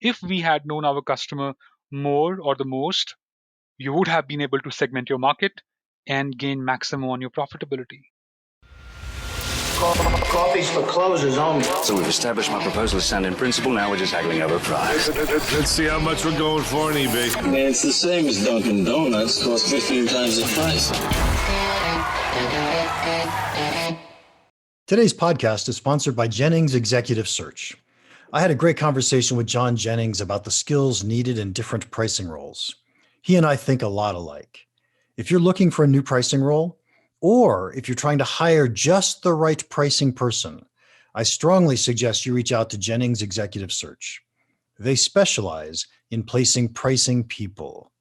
if we had known our customer more or the most, you would have been able to segment your market and gain maximum on your profitability. Coffee's for closers only. So we've established my proposal is sound in principle. Now we're just haggling over price. Let's see how much we're going for on eBay. Man, it's the same as Dunkin' Donuts. Costs 15 times the price. Today's podcast is sponsored by Jennings Executive Search. I had a great conversation with John Jennings about the skills needed in different pricing roles. He and I think a lot alike. If you're looking for a new pricing role, or if you're trying to hire just the right pricing person, I strongly suggest you reach out to Jennings Executive Search. They specialize in placing pricing people.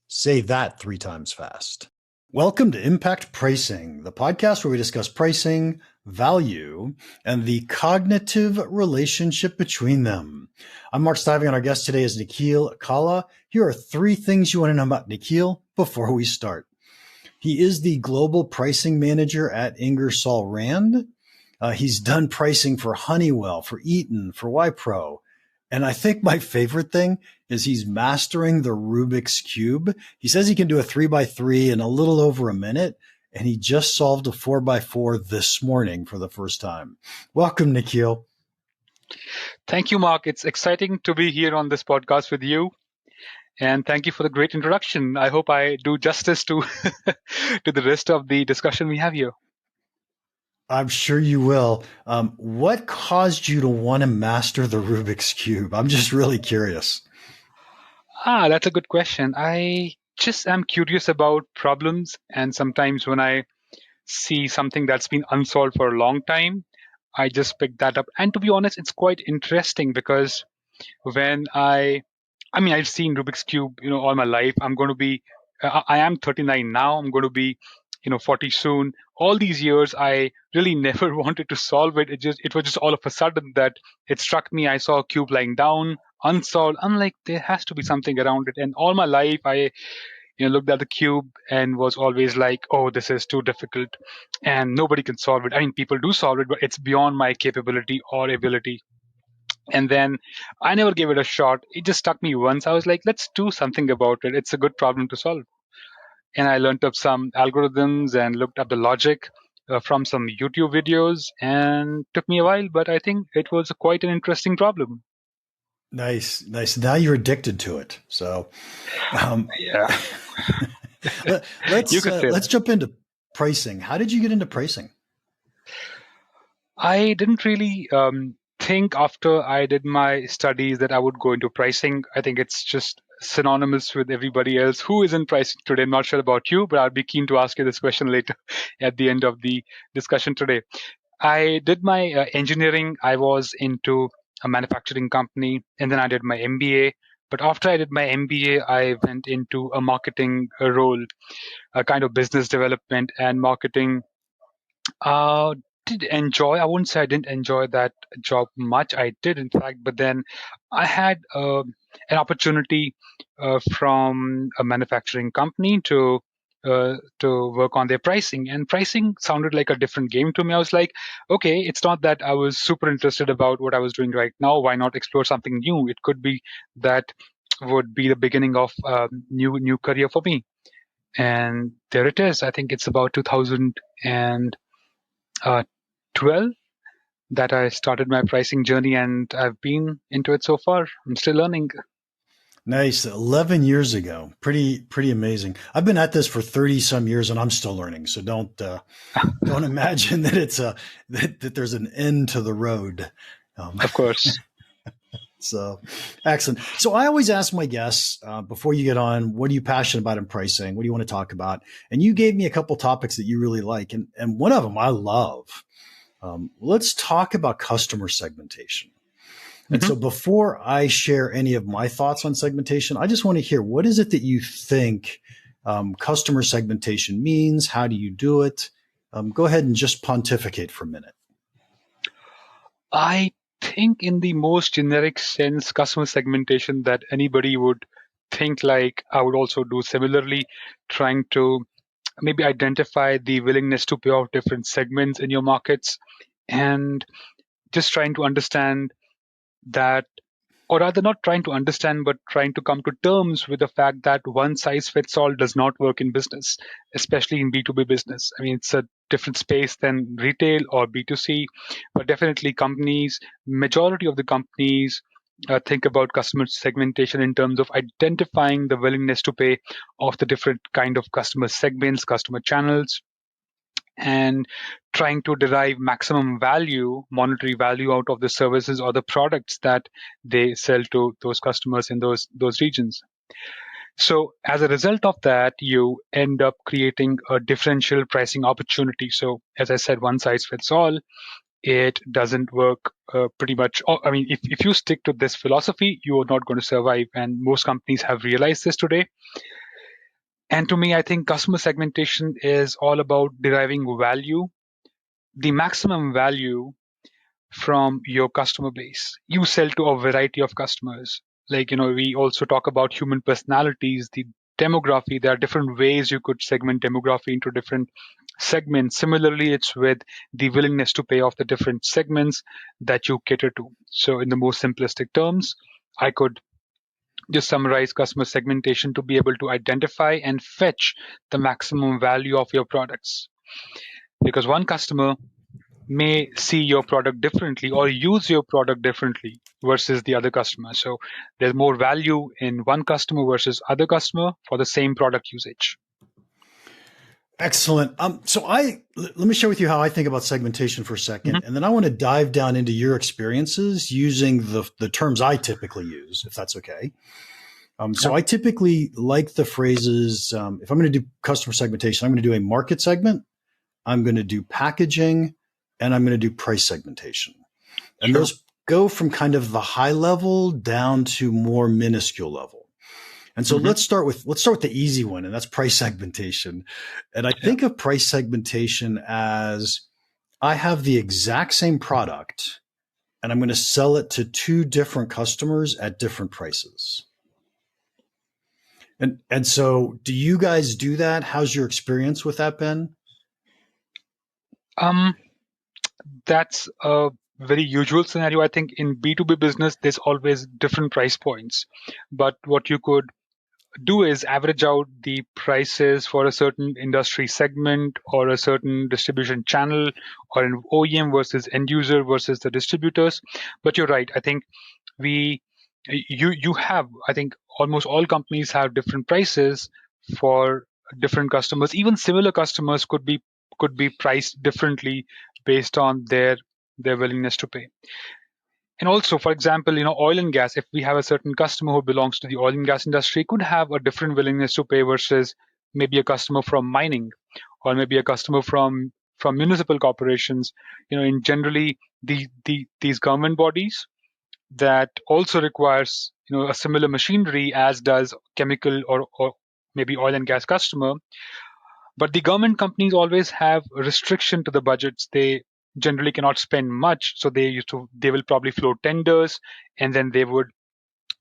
Say that 3 times fast. Welcome to Impact Pricing, the podcast where we discuss pricing, value, and the cognitive relationship between them. I'm Mark Stiving, and our guest today is Nikhil Kalla. Here are 3 things you want to know about Nikhil before we start. He is the global pricing manager at Ingersoll Rand. He's done pricing for Honeywell, for Eaton, for Wipro. And I think my favorite thing is he's mastering the Rubik's Cube. He says he can do a 3x3 in a little over a minute, and he just solved a 4x4 this morning for the first time. Welcome, Nikhil. Thank you, Mark. It's exciting to be here on this podcast with you. And thank you for the great introduction. I hope I do justice to to the rest of the discussion we have here. I'm sure you will. What caused you to want to master the Rubik's Cube? I'm just really curious. That's a good question. I just am curious about problems. And sometimes when I see something that's been unsolved for a long time, I just pick that up. And to be honest, it's quite interesting because when I've seen Rubik's Cube, all my life. I am 39 now. I'm going to be, 40 soon. All these years, I really never wanted to solve it. It was just all of a sudden that it struck me. I saw a cube lying down, unsolved. I'm like, there has to be something around it. And all my life, I, looked at the cube and was always like, oh, this is too difficult and nobody can solve it. I mean, people do solve it, but it's beyond my capability or ability. And then I never gave it a shot. It just stuck me once. I was like, let's do something about it. It's a good problem to solve. And I learned up some algorithms and looked up the logic from some YouTube videos, and took me a while, but I think it was quite an interesting problem. Nice. Now you're addicted to it. So, Yeah. let's jump into pricing. How did you get into pricing? I didn't really think after I did my studies that I would go into pricing. I think it's just synonymous with everybody else who is in pricing today. I'm not sure about you, but I'd be keen to ask you this question later at the end of the discussion today. I did my engineering. I was into a manufacturing company, and then I did my MBA. But after I did my MBA, I went into a marketing role, a kind of business development and marketing. I wouldn't say I didn't enjoy that job much. I did, in fact, but then I had an opportunity from a manufacturing company to work on their pricing, and pricing sounded like a different game to me. I was like, okay, it's not that I was super interested about what I was doing right now. Why not explore something new? It could be that would be the beginning of a new career for me. And there it is. I think it's about 2012 that I started my pricing journey, and I've been into it so far. I'm still learning. Nice. 11 years ago. Pretty amazing. I've been at this for 30 some years and I'm still learning. So don't imagine that it's that there's an end to the road. Of course. So excellent. So I always ask my guests before you get on, what are you passionate about in pricing? What do you want to talk about? And you gave me a couple topics that you really like. And one of them I love. Let's talk about customer segmentation. And so before I share any of my thoughts on segmentation, I just want to hear, what is it that you think customer segmentation means? How do you do it? Go ahead and just pontificate for a minute. I think in the most generic sense, customer segmentation that anybody would think like I would also do similarly, trying to maybe identify the willingness to pay off different segments in your markets, and just trying to understand that or rather not trying to understand, but trying to come to terms with the fact that one size fits all does not work in business, especially in B2B business. I mean, it's a different space than retail or B2C, but definitely majority of the companies think about customer segmentation in terms of identifying the willingness to pay of the different kind of customer segments, customer channels, and trying to derive maximum value, monetary value out of the services or the products that they sell to those customers in those regions. So as a result of that, you end up creating a differential pricing opportunity. So as I said, one size fits all. It doesn't work pretty much. I mean, if you stick to this philosophy, you are not going to survive. And most companies have realized this today. And to me, I think customer segmentation is all about deriving value, the maximum value from your customer base. You sell to a variety of customers. Like, we also talk about human personalities, the demography. There are different ways you could segment demography into different segments. Similarly, it's with the willingness to pay of the different segments that you cater to. So in the most simplistic terms, I could just summarize customer segmentation to be able to identify and fetch the maximum value of your products. Because one customer may see your product differently or use your product differently versus the other customer. So there's more value in one customer versus other customer for the same product usage. Excellent. Let me share with you how I think about segmentation for a second, and then I want to dive down into your experiences using the terms I typically use, if that's okay. So I typically like the phrases. If I'm going to do customer segmentation, I'm going to do a market segment, I'm going to do packaging, and I'm going to do price segmentation. And those go from kind of the high level down to more minuscule level. And so let's start with the easy one, and that's price segmentation. And I think of price segmentation as I have the exact same product and I'm going to sell it to two different customers at different prices. And so do you guys do that? How's your experience with that, Ben? That's a very usual scenario. I think in B2B business, there's always different price points. But what you could do is average out the prices for a certain industry segment or a certain distribution channel or an OEM versus end user versus the distributors. But you're right. I think you have, I think almost all companies have different prices for different customers. Even similar customers could be priced differently based on their willingness to pay. And also, for example, oil and gas, if we have a certain customer who belongs to the oil and gas industry, could have a different willingness to pay versus maybe a customer from mining or maybe a customer from municipal corporations. In generally these government bodies that also requires a similar machinery as does chemical or maybe oil and gas customer. But the government companies always have a restriction to the budgets. They generally cannot spend much, so they will probably float tenders, and then they would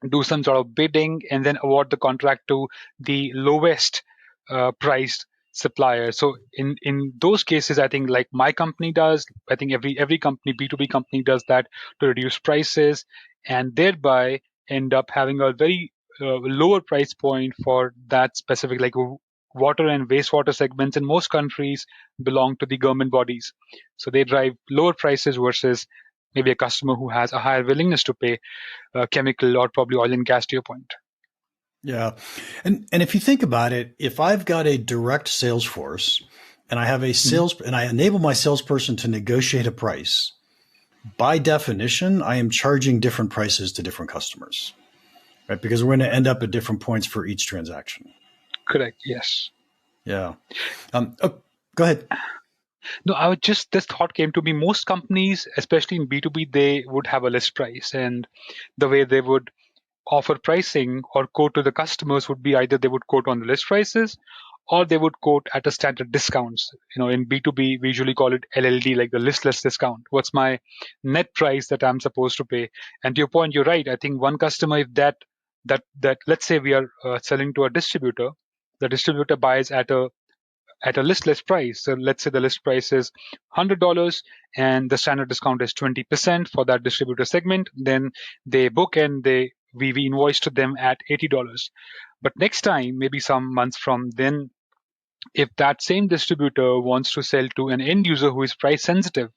do some sort of bidding and then award the contract to the lowest priced supplier. So in those cases, I think like my company does, I think every company, B2B company does that to reduce prices and thereby end up having a very lower price point for that specific like water and wastewater segments in most countries belong to the government bodies. So they drive lower prices versus maybe a customer who has a higher willingness to pay chemical or probably oil and gas, to your point. Yeah. And if you think about it, if I've got a direct sales force and I have a and I enable my salesperson to negotiate a price, by definition, I am charging different prices to different customers, right? Because we're going to end up at different points for each transaction. Correct. Yes. Yeah. Go ahead. No, this thought came to me. Most companies, especially in B2B, they would have a list price, and the way they would offer pricing or quote to the customers would be either they would quote on the list prices or they would quote at a standard discounts. In B2B, we usually call it LLD, like the listless discount. What's my net price that I'm supposed to pay? And to your point, you're right. I think one customer, if that let's say we are selling to a distributor, the distributor buys at a at a list price. So let's say the list price is $100 and the standard discount is 20% for that distributor segment. Then they book and we invoice to them at $80. But next time, maybe some months from then, if that same distributor wants to sell to an end user who is price sensitive,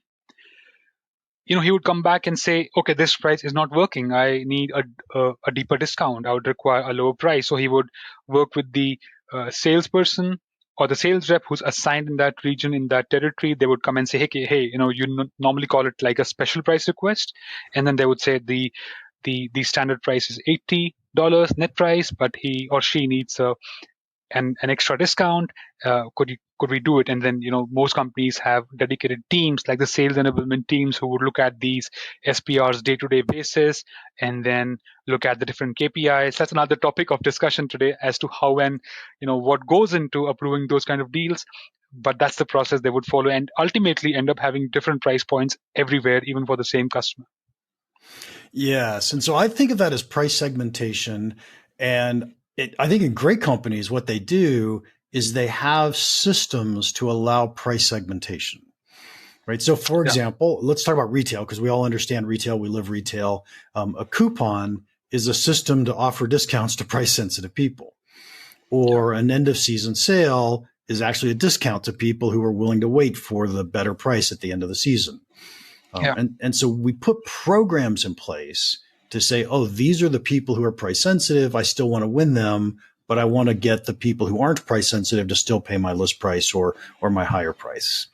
he would come back and say, okay, this price is not working. I need a deeper discount. I would require a lower price. So he would work with the salesperson or the sales rep who's assigned in that region, in that territory. They would come and say, hey, you normally call it like a special price request. And then they would say the standard price is $80 net price, but he or she needs an extra discount. Could we do it? And then most companies have dedicated teams like the sales enablement teams who would look at these SPRs day-to-day basis and then look at the different KPIs. That's another topic of discussion today as to how and what goes into approving those kind of deals. But that's the process they would follow and ultimately end up having different price points everywhere, even for the same customer. Yes. And so I think of that as price segmentation. And I think in great companies, what they do is they have systems to allow price segmentation, right? So for example, let's talk about retail because we all understand retail. We live retail. A coupon is a system to offer discounts to price sensitive people, or an end of season sale is actually a discount to people who are willing to wait for the better price at the end of the season. And so we put programs in place to say, oh, these are the people who are price sensitive. I still want to win them, but I want to get the people who aren't price sensitive to still pay my list price or my higher price.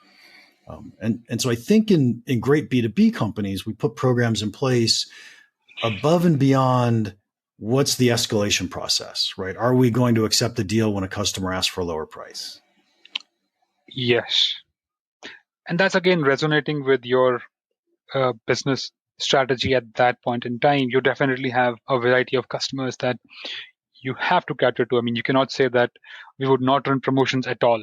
And so I think in great B2B companies, we put programs in place above and beyond what's the escalation process, right? Are we going to accept a deal when a customer asks for a lower price? Yes. And that's again resonating with your business strategy at that point in time. You definitely have a variety of customers that you have to cater to. I mean, you cannot say that we would not run promotions at all.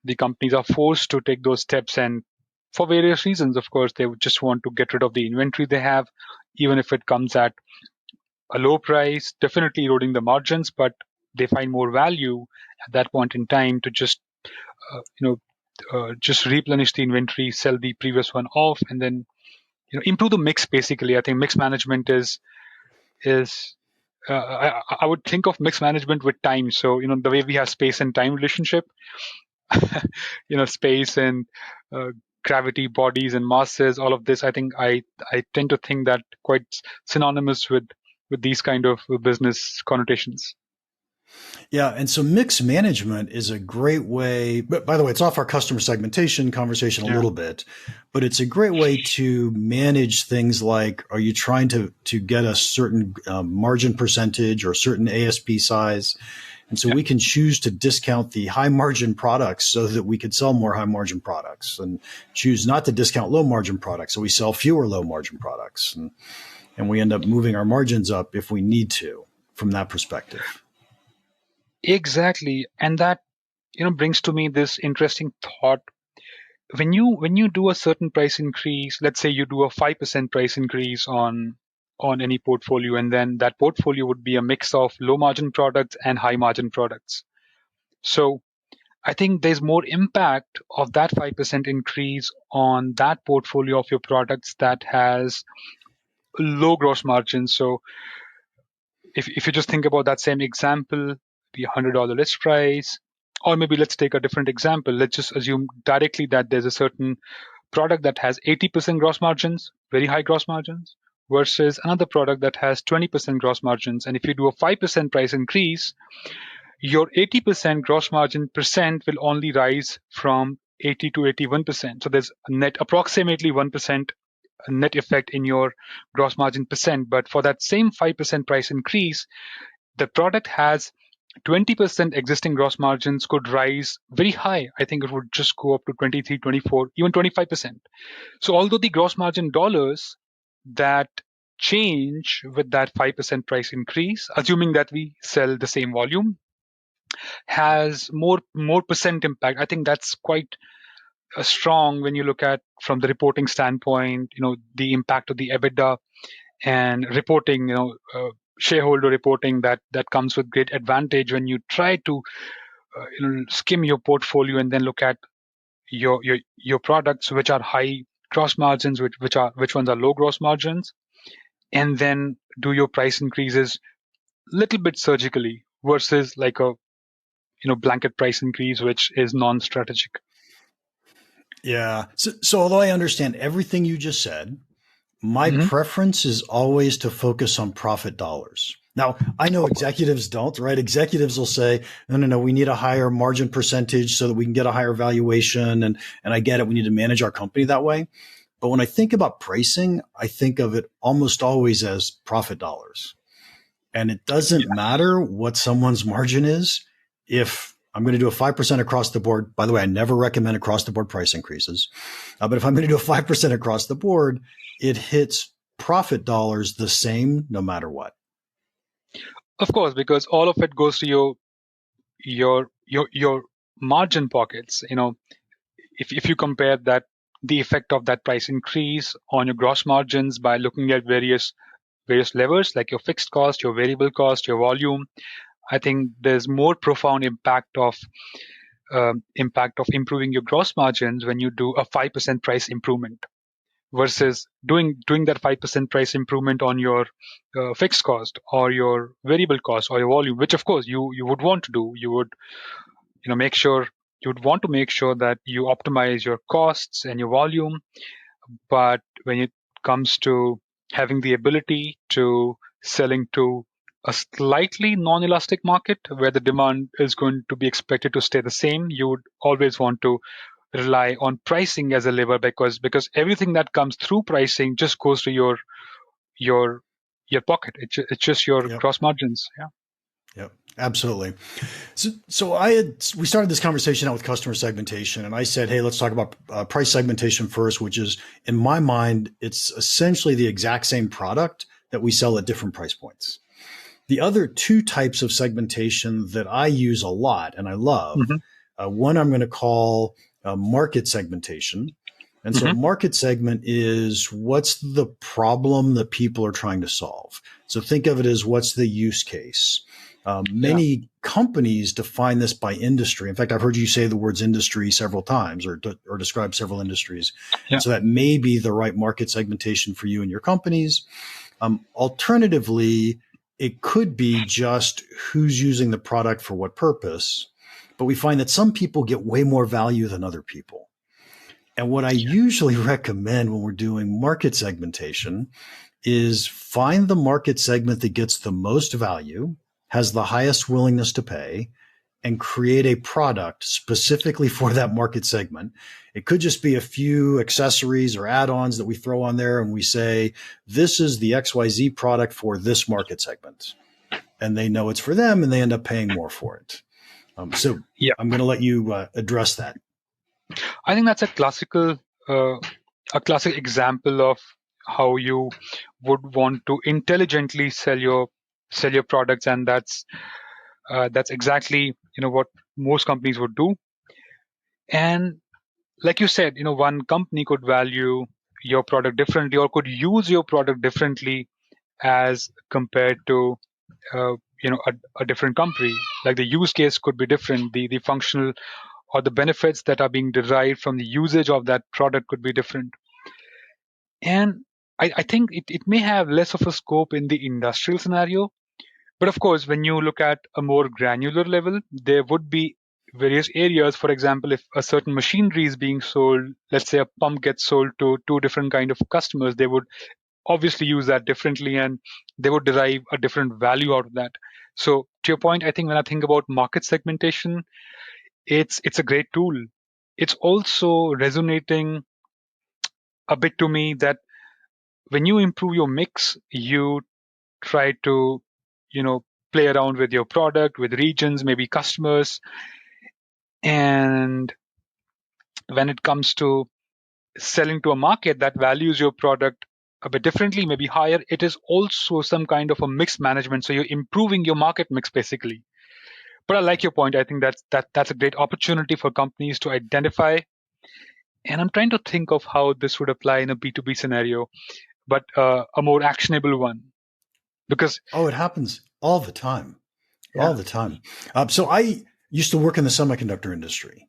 The companies are forced to take those steps, and for various reasons, of course, they would just want to get rid of the inventory they have, even if it comes at a low price, definitely eroding the margins, but they find more value at that point in time to just just replenish the inventory, sell the previous one off, and then improve the mix. Basically, I think mix management is I would think of mix management with time. So the way we have space and time relationship, space and gravity, bodies and masses, all of this. I think I tend to think that quite synonymous with these kind of business connotations. Yeah. And so mix management is a great way, but by the way, it's off our customer segmentation conversation a little bit, but it's a great way to manage things like, are you trying to get a certain margin percentage or a certain ASP size? And so we can choose to discount the high margin products so that we could sell more high margin products, and choose not to discount low margin products. So we sell fewer low margin products, and we end up moving our margins up if we need to from that perspective. Exactly. And that, brings to me this interesting thought. When you do a certain price increase, let's say you do a 5% price increase on any portfolio, and then that portfolio would be a mix of low margin products and high margin products. So I think there's more impact of that 5% increase on that portfolio of your products that has low gross margins. So if you just think about that same example, the $100 list price, or maybe let's take a different example. Let's just assume directly that there's a certain product that has 80% gross margins, very high gross margins, versus another product that has 20% gross margins. And if you do a 5% price increase, your 80% gross margin percent will only rise from 80 to 81%. So there's a net approximately 1% net effect in your gross margin percent. But for that same 5% price increase, the product has 20% existing gross margins could rise very high. I think it would just go up to 23, 24, even 25%. So although the gross margin dollars that change with that 5% price increase, assuming that we sell the same volume, has more percent impact. I think that's quite strong when you look at from the reporting standpoint, the impact of the EBITDA and reporting, shareholder reporting that comes with great advantage when you try to skim your portfolio and then look at your products which are high gross margins, which ones are low gross margins, and then do your price increases little bit surgically versus like a blanket price increase which is non-strategic. Yeah. So although I understand everything you just said, my preference is always to focus on profit dollars. Now, I know executives don't, right? Executives will say, no, we need a higher margin percentage so that we can get a higher valuation. And I get it. We need to manage our company that way. But when I think about pricing, I think of it almost always as profit dollars. And it doesn't matter what someone's margin is. If I'm going to do a 5% across the board, by the way, I never recommend across the board price increases. But if I'm going to do a 5% across the board, it hits profit dollars the same no matter what. Of course, because all of it goes to your margin pockets. If you compare that, the effect of that price increase on your gross margins by looking at various levers like your fixed cost, your variable cost, your volume, I think there's more profound impact of improving your gross margins when you do a 5% price improvement versus doing that 5% price improvement on your fixed cost or your variable cost or your volume, which of course you would want to do. You would want to make sure that you optimize your costs and your volume. But when it comes to having the ability to selling to a slightly non-elastic market where the demand is going to be expected to stay the same, you would always want to rely on pricing as a lever because everything that comes through pricing just goes to your pocket. It's just your gross margins. Yeah. Yep, absolutely. So we started this conversation out with customer segmentation, and I said, hey, let's talk about price segmentation first, which is, in my mind, it's essentially the exact same product that we sell at different price points. The other two types of segmentation that I use a lot and I love, one I'm going to call market segmentation. And so market segment is what's the problem that people are trying to solve. So think of it as what's the use case. Many companies define this by industry. In fact, I've heard you say the words industry several times or describe several industries. Yeah. So that may be the right market segmentation for you and your companies. Alternatively, it could be just who's using the product for what purpose. But we find that some people get way more value than other people. And what I usually recommend when we're doing market segmentation is find the market segment that gets the most value, has the highest willingness to pay, and create a product specifically for that market segment. It could just be a few accessories or add-ons that we throw on there and we say, this is the XYZ product for this market segment. And they know it's for them and they end up paying more for it. I'm going to let you address that. I think that's a classic example of how you would want to intelligently sell your products, and that's exactly what most companies would do. And like you said, one company could value your product differently or could use your product differently as compared to a different company. Like the use case could be different, the functional or the benefits that are being derived from the usage of that product could be different. And I think it may have less of a scope in the industrial scenario. But of course, when you look at a more granular level, there would be various areas. For example, if a certain machinery is being sold, let's say a pump gets sold to two different kind of customers, they would obviously use that differently and they would derive a different value out of that. So to your point, I think when I think about market segmentation, it's a great tool. It's also resonating a bit to me that when you improve your mix, you try to play around with your product, with regions, maybe customers. And when it comes to selling to a market that values your product a bit differently, maybe higher, it is also some kind of a mix management. So you're improving your market mix basically. But I like your point. I think that's a great opportunity for companies to identify. And I'm trying to think of how this would apply in a B2B scenario, but a more actionable one. Because it happens all the time, all the time. So used to work in the semiconductor industry.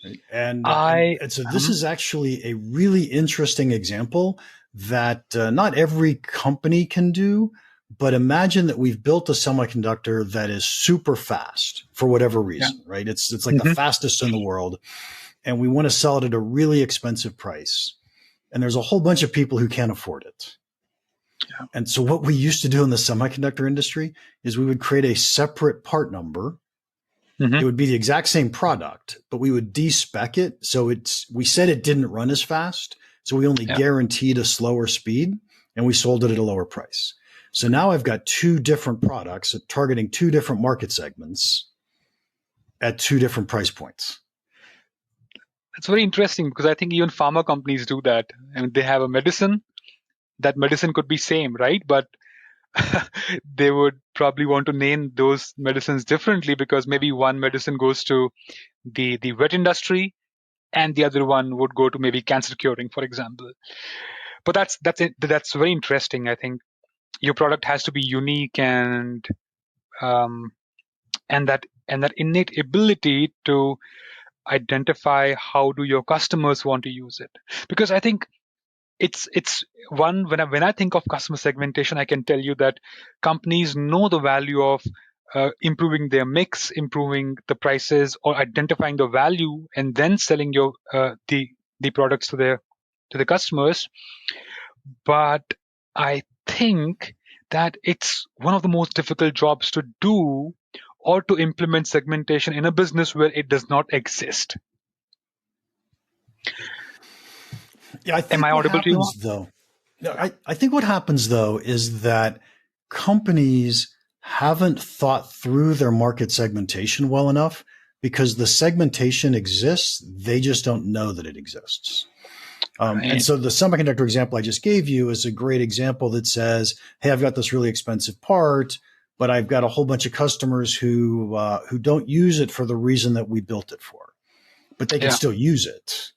Right? And so this is actually a really interesting example that not every company can do. But imagine that we've built a semiconductor that is super fast for whatever reason, right? It's like the fastest in the world, and we want to sell it at a really expensive price. And there's a whole bunch of people who can't afford it. Yeah. And so what we used to do in the semiconductor industry is we would create a separate part number. It would be the exact same product, but we would de-spec it. So we said it didn't run as fast. So we only guaranteed a slower speed, and we sold it at a lower price. So now I've got two different products targeting two different market segments at two different price points. It's very interesting because I think even pharma companies do that. I mean, they have a medicine. That medicine could be same, right? But they would probably want to name those medicines differently because maybe one medicine goes to the vet industry and the other one would go to maybe cancer curing, for example. But that's very interesting. I think your product has to be unique and that innate ability to identify how do your customers want to use it. Because I think it's one when I think of customer segmentation, I can tell you that companies know the value of improving their mix, improving the prices, or identifying the value and then selling your the products to the customers. But I think that it's one of the most difficult jobs to do or to implement segmentation in a business where it does not exist. Yeah, I think Am I audible to you? Though, I think what happens though is that companies haven't thought through their market segmentation well enough because the segmentation exists. They just don't know that it exists. Right. And so the semiconductor example I just gave you is a great example that says, hey, I've got this really expensive part, but I've got a whole bunch of customers who don't use it for the reason that we built it for, but they can still use it.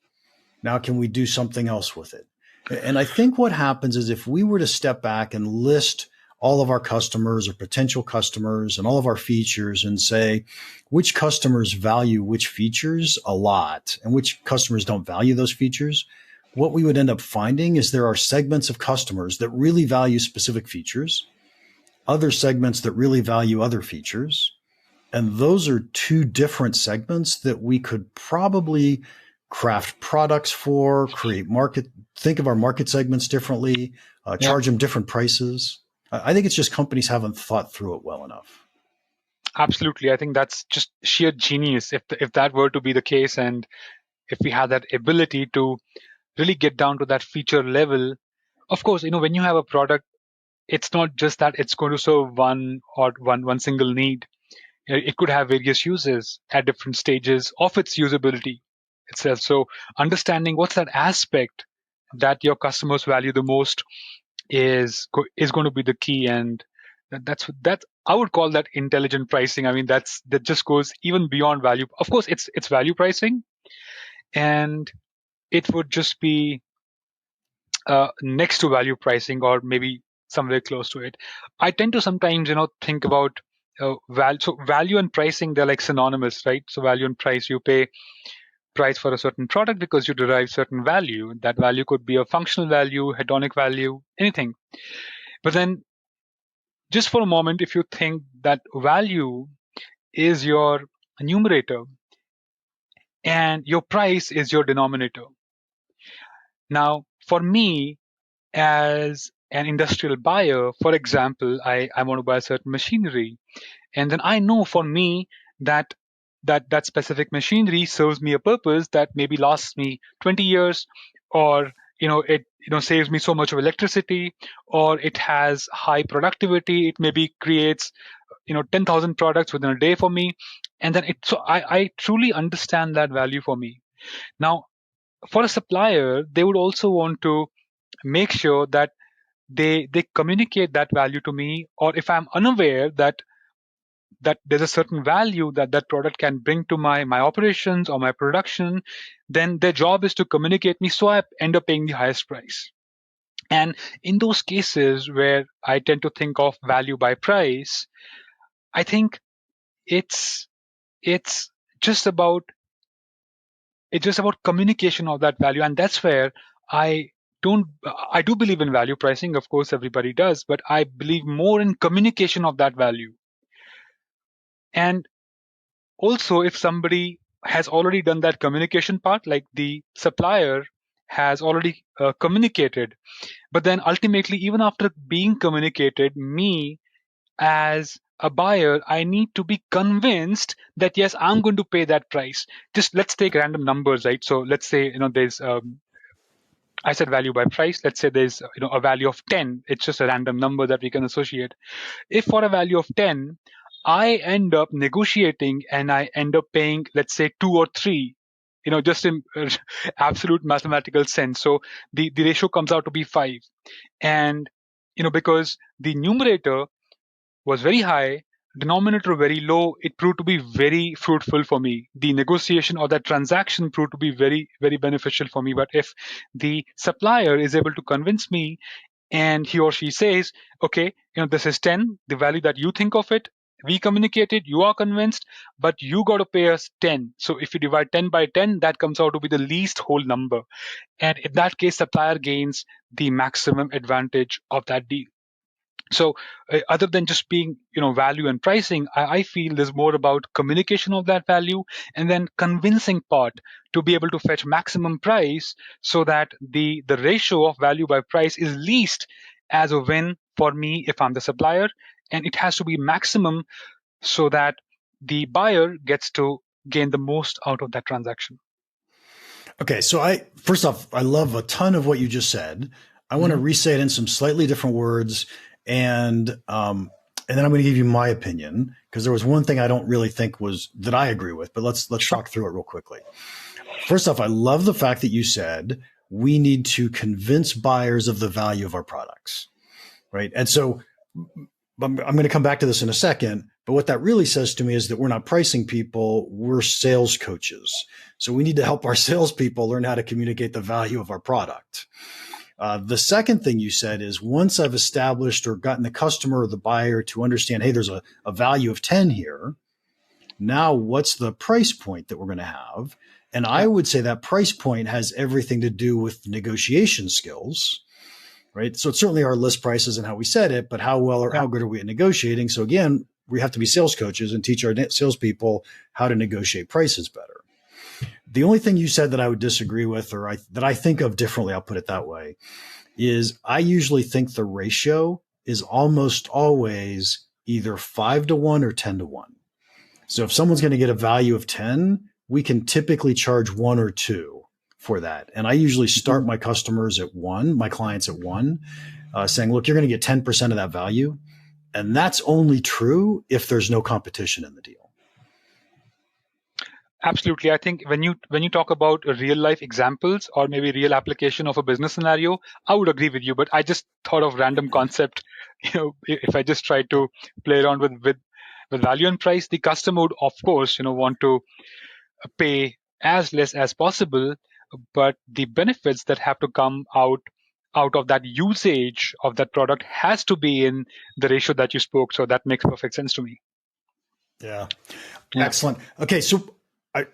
Now, can we do something else with it? And I think what happens is if we were to step back and list all of our customers or potential customers and all of our features and say which customers value which features a lot and which customers don't value those features, what we would end up finding is there are segments of customers that really value specific features, other segments that really value other features. And those are two different segments that we could probably craft products for, think of our market segments differently, charge them different prices. I think it's just companies haven't thought through it well enough. Absolutely. I think that's just sheer genius if that were to be the case, and if we had that ability to really get down to that feature level. Of course, when you have a product, it's not just that it's going to serve one single need. It could have various uses at different stages of its usability itself. So understanding what's that aspect that your customers value the most is going to be the key, and that's I would call that intelligent pricing. I mean, that just goes even beyond value. Of course, it's value pricing, and it would just be next to value pricing or maybe somewhere close to it. I tend to sometimes think about value. So value and pricing, they're like synonymous, right? So value and price, you pay price for a certain product because you derive certain value. That value could be a functional value, hedonic value, anything. But then just for a moment, if you think that value is your numerator and your price is your denominator. Now, for me, as an industrial buyer, for example, I want to buy a certain machinery. And then I know for me that specific machinery serves me a purpose that maybe lasts me 20 years, or it saves me so much of electricity, or it has high productivity. It maybe creates 10,000 products within a day for me, and then I truly understand that value for me. Now, for a supplier, they would also want to make sure that they communicate that value to me, or if I'm unaware that there's a certain value that product can bring to my operations or my production, then their job is to communicate me, so I end up paying the highest price. And in those cases where I tend to think of value by price, I think it's it's just about communication of that value, and that's where I don't I do believe in value pricing. Of course, everybody does, but I believe more in communication of that value. And also, if somebody has already done that communication part, like the supplier has already communicated, but then ultimately, even after being communicated, me as a buyer, I need to be convinced that yes, I'm going to pay that price. Just let's take random numbers, right? So let's say there's I said value by price. Let's say there's a value of 10. It's just a random number that we can associate. If for a value of 10, I end up negotiating and I end up paying, let's say, 2 or 3, just in absolute mathematical sense. So the ratio comes out to be 5. And, because the numerator was very high, denominator very low, it proved to be very fruitful for me. The negotiation or that transaction proved to be very, very beneficial for me. But if the supplier is able to convince me and he or she says, okay, this is 10, the value that you think of it, we communicated, you are convinced, but you got to pay us 10. So if you divide 10 by 10, that comes out to be the least whole number. And in that case, supplier gains the maximum advantage of that deal. So other than just being value and pricing, I feel there's more about communication of that value and then convincing part to be able to fetch maximum price so that the ratio of value by price is least as a win for me if I'm the supplier, and it has to be maximum so that the buyer gets to gain the most out of that transaction. Okay, so first off, I love a ton of what you just said. I want to re-say it in some slightly different words, and then I'm going to give you my opinion, because there was one thing I don't really think was that I agree with, but let's talk through it real quickly. First off, I love the fact that you said we need to convince buyers of the value of our products, right? And so I'm going to come back to this in a second, but what that really says to me is that we're not pricing people, we're sales coaches. So we need to help our salespeople learn how to communicate the value of our product. The second thing you said is once I've established or gotten the customer or the buyer to understand, hey, there's a value of 10 here. Now, what's the price point that we're going to have? And I would say that price point has everything to do with negotiation skills, right? So it's certainly our list prices and how we set it, but how well or how good are we at negotiating? So again, we have to be sales coaches and teach our salespeople how to negotiate prices better. The only thing you said that I would disagree with, or that I think of differently, I'll put it that way, is I usually think the ratio is almost always either 5-to-1 or 10-to-1. So if someone's going to get a value of 10, we can typically charge 1 or 2 for that. And I usually start my customers at 1, my clients at 1, saying, look, you're going to get 10% of that value. And that's only true if there's no competition in the deal. Absolutely. I think when you talk about real life examples or maybe real application of a business scenario, I would agree with you. But I just thought of random concept. If I just try to play around with value and price, the customer would of course want to pay as less as possible, but the benefits that have to come out of that usage of that product has to be in the ratio that you spoke. So that makes perfect sense to me. Yeah. Excellent. Okay, so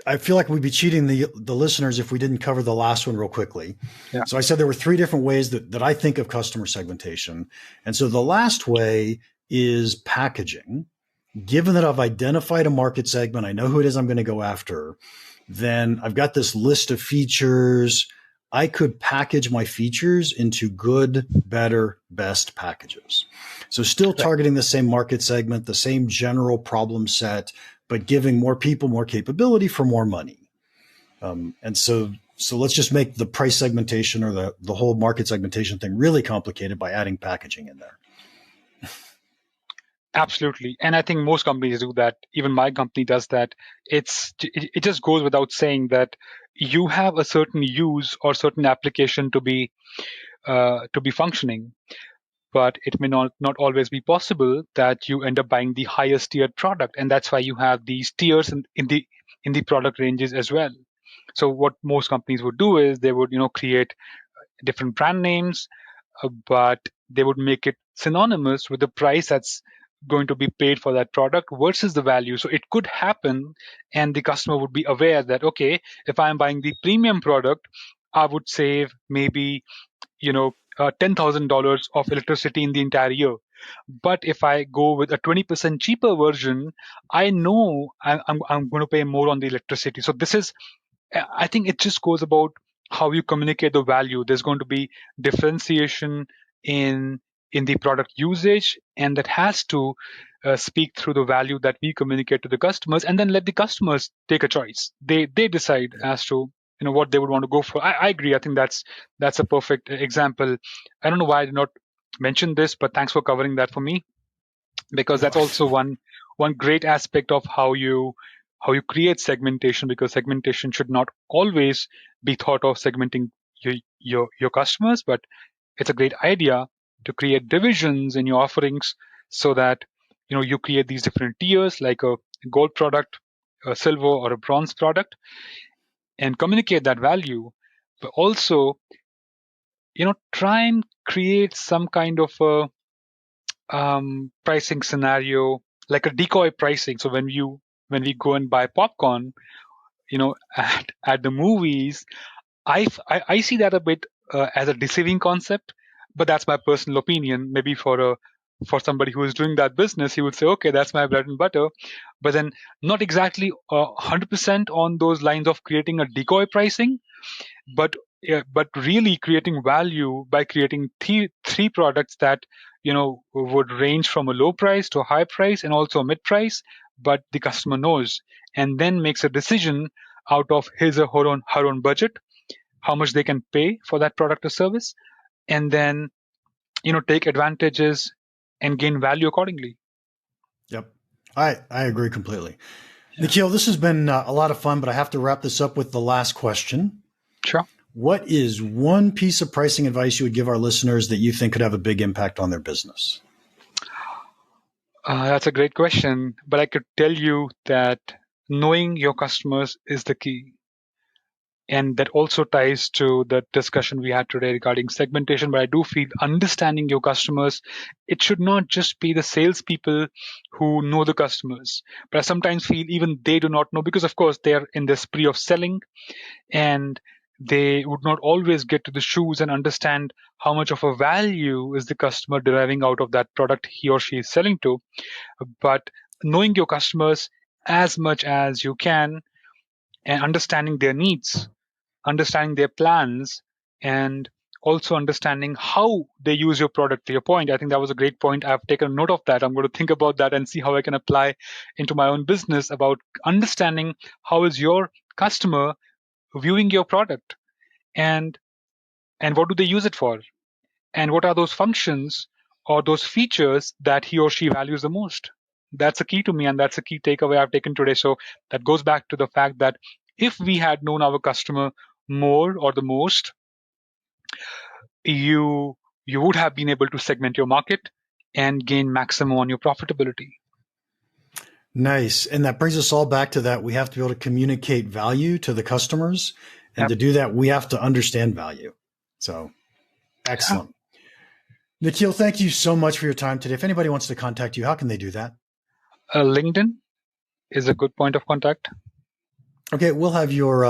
I feel like we'd be cheating the listeners if we didn't cover the last one real quickly. Yeah. So I said there were 3 different ways that I think of customer segmentation. And so the last way is packaging. Given that I've identified a market segment, I know who it is I'm going to go after, then I've got this list of features. I could package my features into good, better, best packages. So still targeting the same market segment, the same general problem set, but giving more people more capability for more money. And so let's just make the price segmentation or the whole market segmentation thing really complicated by adding packaging in there. Absolutely. And I think most companies do that. Even my company does that. It just goes without saying that you have a certain use or certain application to be functioning, but it may not always be possible that you end up buying the highest tiered product. And that's why you have these tiers in the product ranges as well. So what most companies would do is they would create different brand names, but they would make it synonymous with the price that's going to be paid for that product versus the value. So it could happen, and the customer would be aware that, okay, if I'm buying the premium product, I would save maybe $10,000 of electricity in the entire year. But if I go with a 20% cheaper version, I know I'm going to pay more on the electricity. So I think it just goes about how you communicate the value. There's going to be differentiation in the product usage, and that has to speak through the value that we communicate to the customers, and then let the customers take a choice. They decide as to what they would want to go for. I agree. I think that's a perfect example. I don't know why I did not mention this, but thanks for covering that for me, because that's also one great aspect of how you create segmentation, because segmentation should not always be thought of segmenting your customers, but it's a great idea to create divisions in your offerings so that you create these different tiers, like a gold product, a silver or a bronze product, and communicate that value, but also try and create some kind of a pricing scenario, like a decoy pricing. So when we go and buy popcorn, at the movies, I see that a bit as a deceiving concept, but that's my personal opinion. Maybe for somebody who is doing that business, he would say, okay, that's my bread and butter. But then not exactly 100% on those lines of creating a decoy pricing, but really creating value by creating three products that would range from a low price to a high price and also a mid price, but the customer knows and then makes a decision out of his or her own budget, how much they can pay for that product or service, and then take advantages and gain value accordingly. Yep. I agree completely. Yeah. Nikhil, this has been a lot of fun, but I have to wrap this up with the last question. Sure. What is one piece of pricing advice you would give our listeners that you think could have a big impact on their business? That's a great question, but I could tell you that knowing your customers is the key. And that also ties to the discussion we had today regarding segmentation. But I do feel understanding your customers, it should not just be the salespeople who know the customers. But I sometimes feel even they do not know, because of course they are in the spree of selling, and they would not always get to the shoes and understand how much of a value is the customer deriving out of that product he or she is selling to. But knowing your customers as much as you can and understanding their needs, understanding their plans, and also understanding how they use your product. To your point, I think that was a great point. I've taken note of that. I'm going to think about that and see how I can apply into my own business, about understanding how is your customer viewing your product, and what do they use it for, and what are those functions or those features that he or she values the most. That's a key to me, and that's a key takeaway I've taken today. So that goes back to the fact that if we had known our customer more or the most, you would have been able to segment your market and gain maximum on your profitability. Nice. And that brings us all back to that. We have to be able to communicate value to the customers. And Yep. to do that, we have to understand value. So excellent. Yeah. Nikhil, thank you so much for your time today. If anybody wants to contact you, how can they do that? LinkedIn is a good point of contact. Okay, we'll have your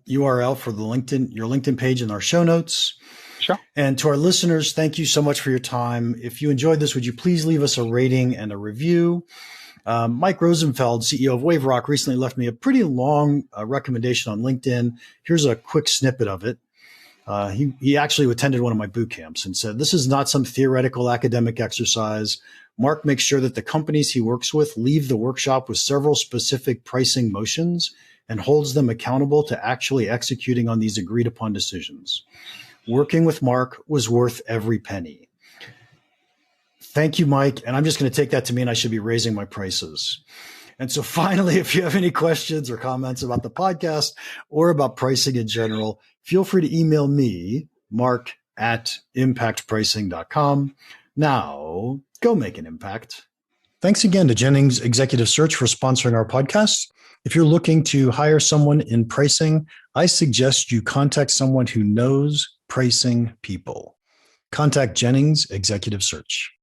URL for your LinkedIn page in our show notes. Sure. And to our listeners, thank you so much for your time. If you enjoyed this, would you please leave us a rating and a review? Mike Rosenfeld, CEO of WaveRock, recently left me a pretty long recommendation on LinkedIn. Here's a quick snippet of it. He actually attended one of my boot camps and said, "This is not some theoretical academic exercise. Mark makes sure that the companies he works with leave the workshop with several specific pricing motions and holds them accountable to actually executing on these agreed upon decisions. Working with Mark was worth every penny." Thank you, Mike. And I'm just going to take that to mean I should be raising my prices. And so finally, if you have any questions or comments about the podcast or about pricing in general, feel free to email me, mark@impactpricing.com. Now, go make an impact. Thanks again to Jennings Executive Search for sponsoring our podcast. If you're looking to hire someone in pricing, I suggest you contact someone who knows pricing people. Contact Jennings Executive Search.